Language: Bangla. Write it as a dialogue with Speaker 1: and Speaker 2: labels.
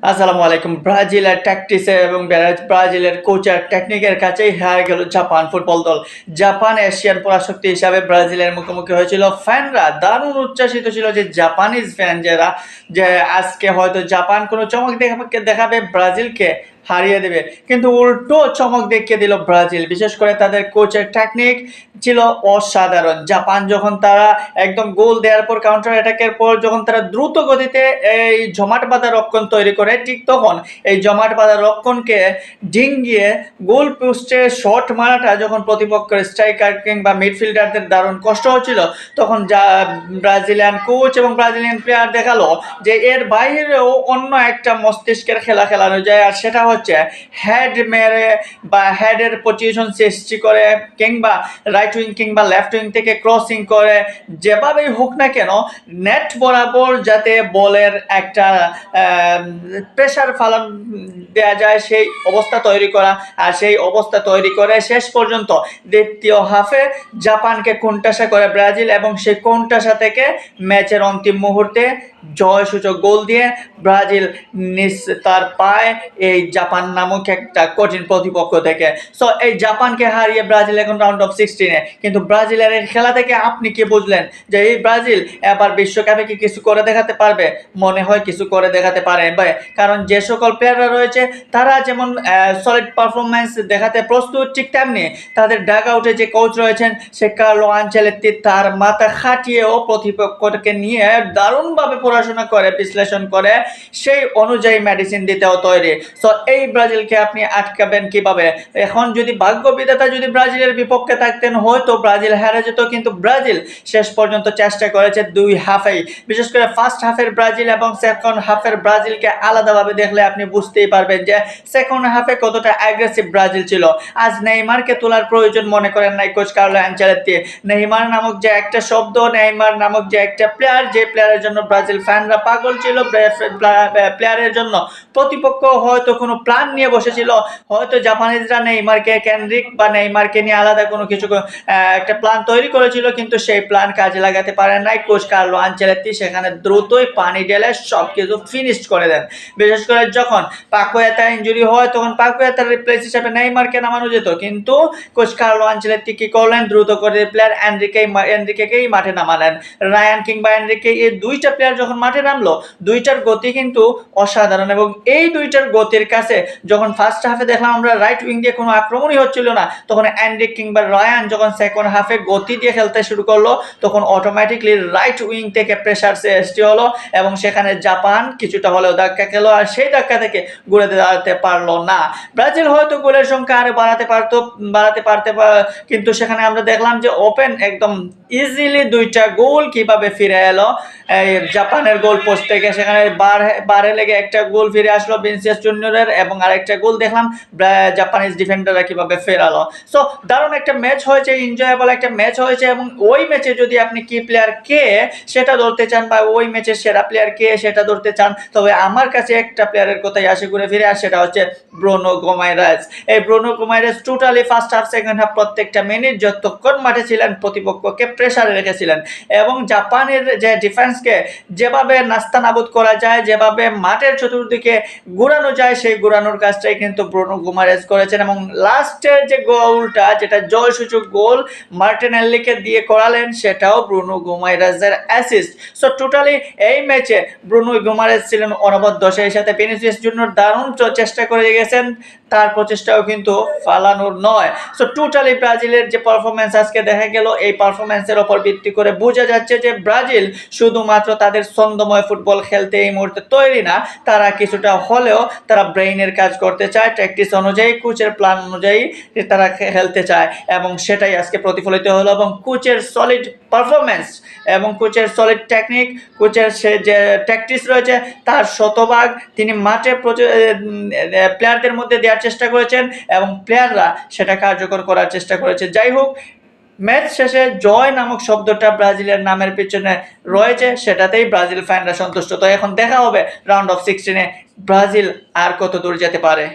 Speaker 1: আসসালামু আলাইকুম। ব্রাজিলের ট্যাকটিসে এবং ব্রাজিলের কোচের টেকনিকের কাছেই হেরে গেল জাপান ফুটবল দল। জাপান এশিয়ান পরাশক্তি হিসাবে ব্রাজিলের মুখোমুখি হয়েছিল। ফ্যানরা দারুণ উচ্ছ্বাসিত ছিল, যে জাপানিজ ফ্যান যারা, যে আজকে হয়তো জাপান কোনো চমক দেখাবে, ব্রাজিলকে হারিয়ে দেবে। কিন্তু উল্টো চমক দেখিয়ে দিল ব্রাজিল। বিশেষ করে তাদের কোচের টেকনিক ছিল অসাধারণ। জাপান যখন তারা একদম গোল দেওয়ার পর, কাউন্টার অ্যাটাকের পর যখন তারা দ্রুত গতিতে এই জমাট বাঁধা রক্ষণ তৈরি করে, ঠিক তখন এই জমাট বাঁধা রক্ষণকে ডিঙ্গিয়ে গোল পোস্টে শট মারাটা যখন প্রতিপক্ষের স্ট্রাইকার কিংবা মিডফিল্ডারদের দারুণ কষ্ট হচ্ছিল, তখন যা ব্রাজিলিয়ান কোচ এবং ব্রাজিলিয়ান প্লেয়ার দেখালো যে এর বাইরেও অন্য একটা মস্তিষ্কের খেলা খেলানো যায়, আর সেটা হচ্ছে হেড মেরে বা হেডের পজিশন সৃষ্টি করে, কিংবা রাইট উইং কিংবা লেফট উইং থেকে ক্রসিং করে, যেভাবেই হোক না কেন নেট বরাবর যাতে বলের একটা প্রেশার ফালান দেওয়া যায়, সেই অবস্থা তৈরি করা। আর সেই অবস্থা তৈরি করে শেষ পর্যন্ত দ্বিতীয় হাফে জাপানকে কোণঠাসা করে ব্রাজিল, এবং সেই কোণঠাসা থেকে ম্যাচের অন্তিম মুহূর্তে জয়সূচক গোল দিয়ে ব্রাজিল তার পায় এই জাপান নামক একটা কঠিন প্রতিপক্ষ থেকে। সো এই জাপানকে হারিয়ে ব্রাজিল এখন রাউন্ড অফ 16-এ। কিন্তু ব্রাজিলের এই খেলা থেকে আপনি কি বুঝলেন যে এই ব্রাজিল এবার বিশ্বকাপে কি কিছু করে দেখাতে পারবে? মনে হয় কিছু করে দেখাতে পারে ভাই, কারণ যে সকল প্লেয়াররা রয়েছে তারা যেমন সলিড পারফরমেন্স দেখাতে প্রস্তুত, ঠিক তেমনি তাদের ডাগ আউটে যে কোচ রয়েছেন সে কার্লো আনচেলত্তি তার মাথা খাটিয়েও প্রতিপক্ষকে নিয়ে দারুণভাবে পড়াশোনা করে, বিশ্লেষণ করে, সেই অনুযায়ী মেডিসিন দিতেও তৈরি। সো এই ব্রাজিলকে আপনি আটকাবেন কিভাবে? এখন যদি ভাগ্য বিধাতা যদি ব্রাজিলের বিপক্ষে থাকতেন, হয়তো ব্রাজিল হেরে যেত, কিন্তু ব্রাজিল শেষ পর্যন্ত চেষ্টা করেছে দুই হাফেই। বিশেষ করে ফার্স্ট হাফের ব্রাজিল এবং সেকেন্ড হাফের ব্রাজিলকে আলাদাভাবে দেখলে আপনি বুঝতেই পারবেন যে সেকেন্ড হাফে কতটা অ্যাগ্রেসিভ ব্রাজিল ছিল। আজ নেইমারকে তোলার প্রয়োজন মনে করেন নাই কোচ কার্লো আনচেলত্তি। নেইমার নামক যে একটা শব্দ, নেইমার নামক যে একটা প্লেয়ার, যে প্লেয়ারের জন্য ব্রাজিল ফ্যানরা পাগল ছিল, প্লেয়ারের জন্য প্রতিপক্ষ হয়তো কোনো প্ল্যান নিয়ে বসেছিল। হয়তো জাপানিজরা নেইমারকে কেন্দ্রিক বা নেইমারকে নিয়ে আলাদা কোনো কিছু একটা প্ল্যান তৈরি করেছিল, কিন্তু সেই প্ল্যান কাজে লাগাতে পারেন নাই কোচ কার্লো আনচেলত্তি। সেখানে দ্রুতই পানি ঢেলে সব কিছু ফিনিশ করে দেন। বিশেষ করে যখন পাকুয়েতা ইনজুরি হয়, তখন পাকুয়েতার রিপ্লেস হিসেবে নেইমারকে নামানো যেত, কিন্তু কোচ কার্লো আনচেলত্তি কি করলেন? দ্রুত করে প্লেয়ার এনরিকেকেই মাঠে নামালেন। রায়ান কিংবা এনরিকে, এই দুইটা প্লেয়ার যখন মাঠে নামলো, দুইটার গতি কিন্তু অসাধারণ। এবং এই দুইটার গতির কাছে যখন ফার্স্ট হাফে দেখলাম আমরা রাইট উইং দিয়ে কোনো আক্রমণই হচ্ছিল না, তখন এনরিক কিংবা রায়ান যখন সেকেন্ড হাফে গতি দিয়ে খেলতে শুরু করলো, তখন অটোমেটিকলি রাইট উইং থেকে প্রেসার সৃষ্টি হলো, এবং সেখানে জাপান কিছুটা হলেও ধাক্কা খেলো, আর সেই ধাক্কা থেকে ঘুরে দাঁড়াতে পারলো না। ব্রাজিল হয়তো গোলের সংখ্যা আরো বাড়াতে পারতে, কিন্তু সেখানে আমরা দেখলাম যে ওপেন একদম ইজিলি দুইটা গোল কিভাবে ফিরে এলো এই জাপানের গোল পোস্ট থেকে। সেখানে বারে লেগে একটা গোল ফিরে আসলো ভিনিসিয়াস জুনিয়রের, এবং আরেকটা গোল দেখলাম জাপানিজ ডিফেন্ডাররা কিভাবে ফেরালো। সো দারুণ একটা ম্যাচ হয়েছে, এনজয়েবল একটা ম্যাচ হয়েছে। এবং ওই ম্যাচে যদি আপনি কি প্লেয়ার কে সেটা ধরতে চান, বা ওই ম্যাচের সেরা প্লেয়ার কে সেটা ধরতে চান, তবে আমার কাছে একটা প্লেয়ারের কথাই আসে ঘুরে ফিরে, আর সেটা হচ্ছে ব্রুনো গোমারেজ। এই ব্রুনো গোমারেজ totally first half second half প্রত্যেকটা মিনিট যতক্ষণ মাঠে ছিলেন প্রতিপক্ষকে প্রেসারে রেখেছিলেন, এবং জাপানের যে ডিফেন্সকে যেভাবে নাস্তানাবুদ করা যায়, যেভাবে মাঠের চতুর্দিকে ঘুরানো যায়, সেই ঘুরানোর কাজটাই কিন্তু ব্রুনো গোমারেজ করেছেন। এবং লাস্টের যে গোলটা, যেটা জয়সূচক গোল মার্টিনেল্লিকে দিয়ে করালেন, সেটাও ব্রুনো গোমারেজের অ্যাসিস্ট। সো টোটালি এই ম্যাচে ব্রুনো গোমারেজ ছিলেন অনবদ্য। সেই সাথে ভিনিসিয়াস জুনিয়র দারুণ চেষ্টা করে গেছেন, তার প্রচেষ্টাও কিন্তু ফালানোর নয়। সো টোটালি ব্রাজিলের যে পারফরমেন্স আজকে দেখা গেল, এই পারফরমেন্সের ওপর ভিত্তি করে বোঝা যাচ্ছে যে ব্রাজিল শুধুমাত্র তাদের ছন্দময় ফুটবল খেলতে এই মুহূর্তে তৈরি না, তারা কিছুটা হলেও তারা ব্রেইনের কাজ করতে চায়, প্র্যাকটিস অনুযায়ী, কোচের প্ল্যান অনুযায়ী তারা খেলতে চায়, এবং সেটাই আজকে প্রতিফলিত হলো। এবং কোচের সলিড পারফরমেন্স এবং কোচের সলিড টেকনিক, কোচের সে যে ট্যাকটিক্স রয়েছে তার শতভাগ তিনি মাঠে প্লেয়ারদের মধ্যে দেওয়ার চেষ্টা করেছেন, এবং প্লেয়াররা সেটা কার্যকর করার চেষ্টা করেছে। যাই হোক, ম্যাচ শেষে জয় নামক শব্দটা ব্রাজিলের নামের পিছনে রয়েছে, সেটাতেই ব্রাজিল ফ্যানরা সন্তুষ্ট। তো এখন দেখা হবে রাউন্ড অফ 16-এ ব্রাজিল আর কত দূর যেতে পারে।